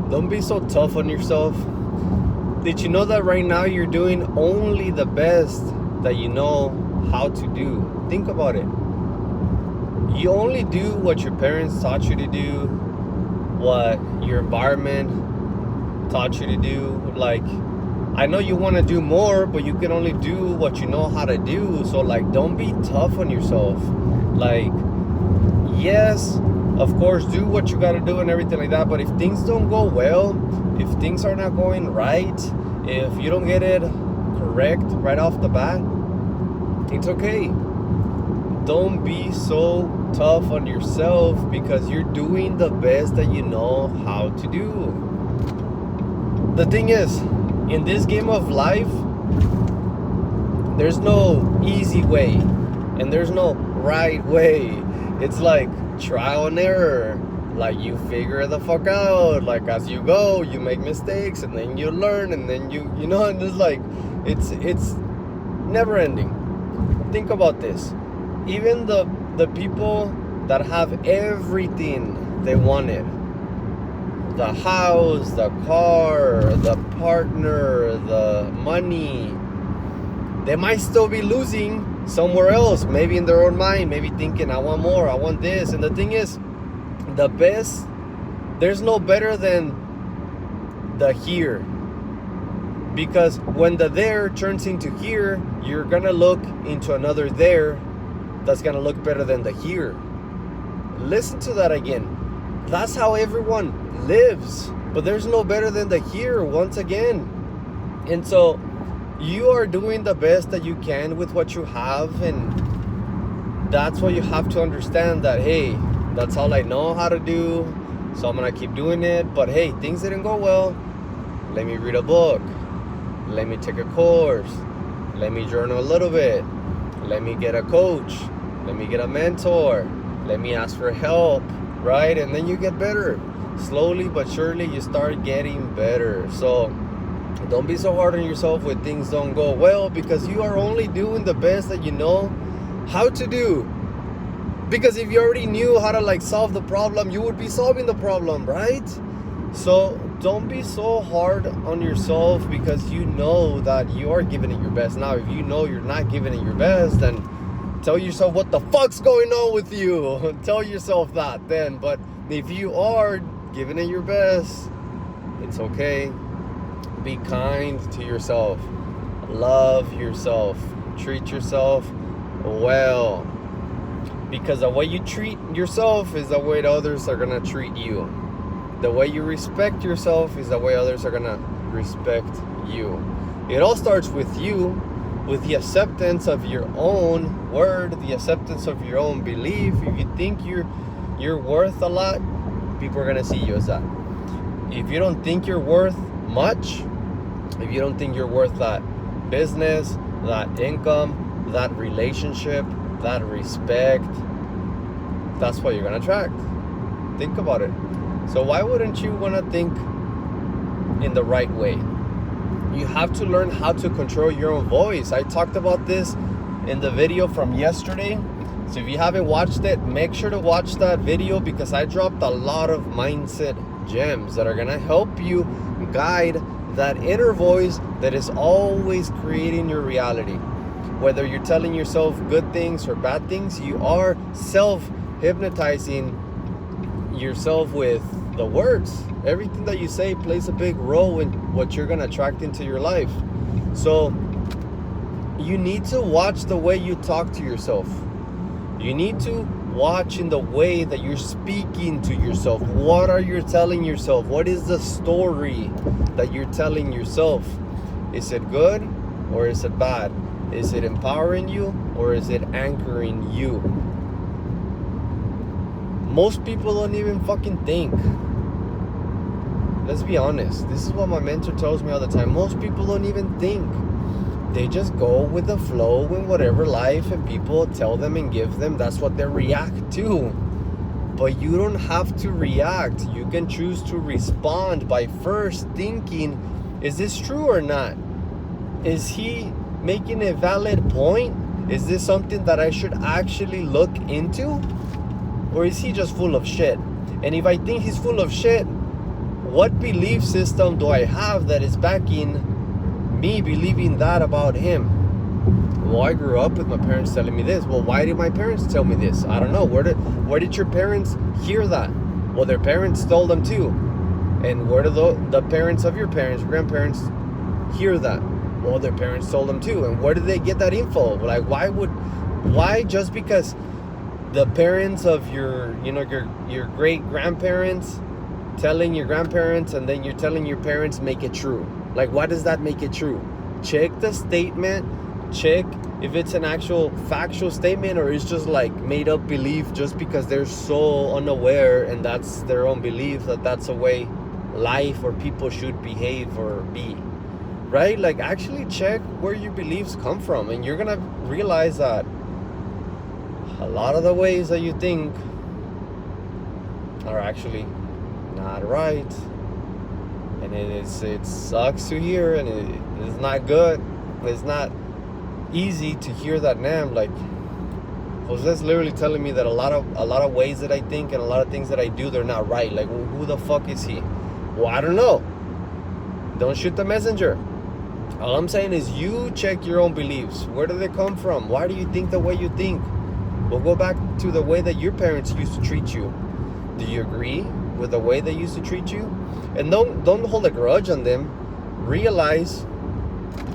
Don't be so tough on yourself. Did you know that right now you're doing only the best that you know how to do? Think about it. You only do what your parents taught you to do, what your environment taught you to do. Like, I know you want to do more, but you can only do what you know how to do. So, like, don't be tough on yourself. Like, yes, of course, do what you got to do and everything like that. But if things don't go well, if things are not going right, if you don't get it correct right off the bat, it's okay. Don't be so tough on yourself because you're doing the best that you know how to do. The thing is, in this game of life, there's no easy way and there's no right way. It's like trial and error. Like, you figure the fuck out. Like, as you go, you make mistakes and then you learn and then you know, and it's like, it's never ending. Think about this. Even the people that have everything they wanted, the house, the car, the partner, the money, they might still be losing somewhere else, maybe in their own mind, maybe thinking, I want more, I want this. And the thing is, the best, there's no better than the here. Because when the there turns into here, you're gonna look into another there that's gonna look better than the here. Listen to that again. That's how everyone lives. But there's no better than the here once again. And so you are doing the best that you can with what you have, and that's why you have to understand that, hey, that's all I know how to do, so I'm gonna keep doing it. But hey, things didn't go well. Let me read a book. Let me take a course. Let me journal a little bit. Let me get a coach. Let me get a mentor. Let me ask for help, right? And then you get better. Slowly but surely you start getting better. So don't be so hard on yourself when things don't go well, because you are only doing the best that you know how to do. Because if you already knew how to like solve the problem, you would be solving the problem, right? So don't be so hard on yourself because you know that you are giving it your best. Now, if you know you're not giving it your best, then tell yourself what the fuck's going on with you. Tell yourself that then. But if you are giving it your best, it's okay. Be kind to yourself. Love yourself. Treat yourself well. Because the way you treat yourself is the way others are going to treat you. The way you respect yourself is the way others are going to respect you. It all starts with you, with the acceptance of your own word, the acceptance of your own belief. If you think you're worth a lot, people are going to see you as that. If you don't think you're worth much, if you don't think you're worth that business, that income, that relationship, that respect, that's what you're gonna attract. Think about it. So why wouldn't you want to think in the right way? You have to learn how to control your own voice. I talked about this in the video from yesterday. So if you haven't watched it, make sure to watch that video, because I dropped a lot of mindset gems that are gonna help you guide that inner voice that is always creating your reality. Whether you're telling yourself good things or bad things, you are self-hypnotizing yourself with the words. Everything that you say plays a big role in what you're going to attract into your life. So you need to watch the way you talk to yourself. You need to watch in the way that you're speaking to yourself. What are you telling yourself? What is the story that you're telling yourself? Is it good or is it bad? Is it empowering you or is it anchoring you? Most people don't even fucking think. Let's be honest. This is what my mentor tells me all the time. Most people don't even think. They just go with the flow in whatever life and people tell them and give them. That's what they react to. But you don't have to react. You can choose to respond by first thinking, is this true or not? Is he making a valid point? Is this something that I should actually look into? Or is he just full of shit? And if I think he's full of shit, what belief system do I have that is backing me believing that about him? Well, I grew up with my parents telling me this. Well, why did my parents tell me this? I don't know. Where did your parents hear that? Well, their parents told them too. And where do the parents of your parents, grandparents, hear that? Well, their parents told them too. And where did they get that info? Like, why just because the parents of your great grandparents telling your grandparents and then you're telling your parents make it true? Like, why does that make it true? Check the statement. Check if it's an actual factual statement or it's just like made up belief just because they're so unaware and that's their own belief that that's the way life or people should behave or be, right? Like, actually check where your beliefs come from, and you're gonna realize that a lot of the ways that you think are actually not right. And it sucks to hear, and it's not good. It's not easy to hear that name. Like, Jose's literally telling me that a lot of ways that I think and a lot of things that I do, they're not right. Like, well, who the fuck is he? Well, I don't know. Don't shoot the messenger. All I'm saying is you check your own beliefs. Where do they come from? Why do you think the way you think? We'll go back to the way that your parents used to treat you. Do you agree with the way they used to treat you? And don't hold a grudge on them. Realize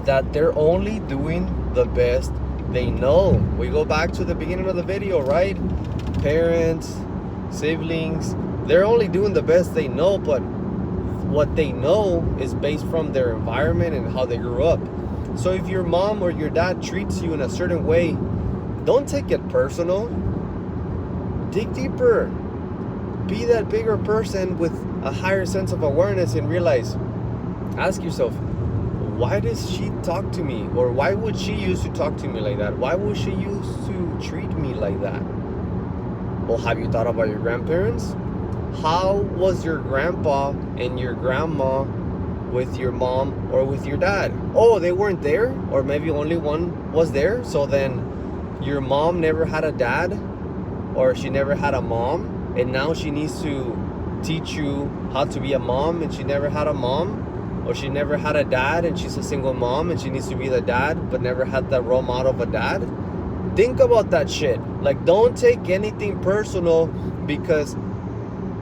that they're only doing the best they know. We go back to the beginning of the video, right? Parents, siblings, they're only doing the best they know, but what they know is based from their environment and how they grew up. So if your mom or your dad treats you in a certain way, don't take it personal. Dig deeper. Be that bigger person with a higher sense of awareness and realize, ask yourself, why does she talk to me? Or why would she used to talk to me like that? Why would she used to treat me like that? Well, have you thought about your grandparents? How was your grandpa and your grandma with your mom or with your dad? Oh, they weren't there? Or maybe only one was there? So then your mom never had a dad, or she never had a mom, and now she needs to teach you how to be a mom, and she never had a mom, or she never had a dad and she's a single mom and she needs to be the dad but never had that role model of a dad. Think about that shit. Like, don't take anything personal, because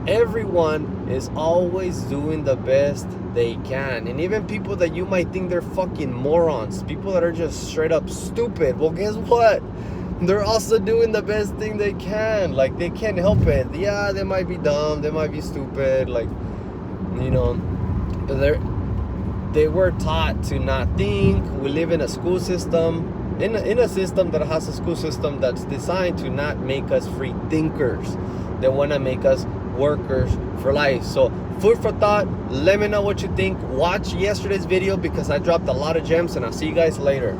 everyone is always doing the best they can. And even people that you might think they're fucking morons, people that are just straight up stupid, well, guess what? They're also doing the best thing they can. Like, they can't help it. Yeah, they might be dumb, they might be stupid, like, but they were taught to not think. We live in a school system, in a system that has a school system that's designed to not make us free thinkers. They want to make us workers for life. So, food for thought. Let me know what you think. Watch yesterday's video because I dropped a lot of gems, and I'll see you guys later.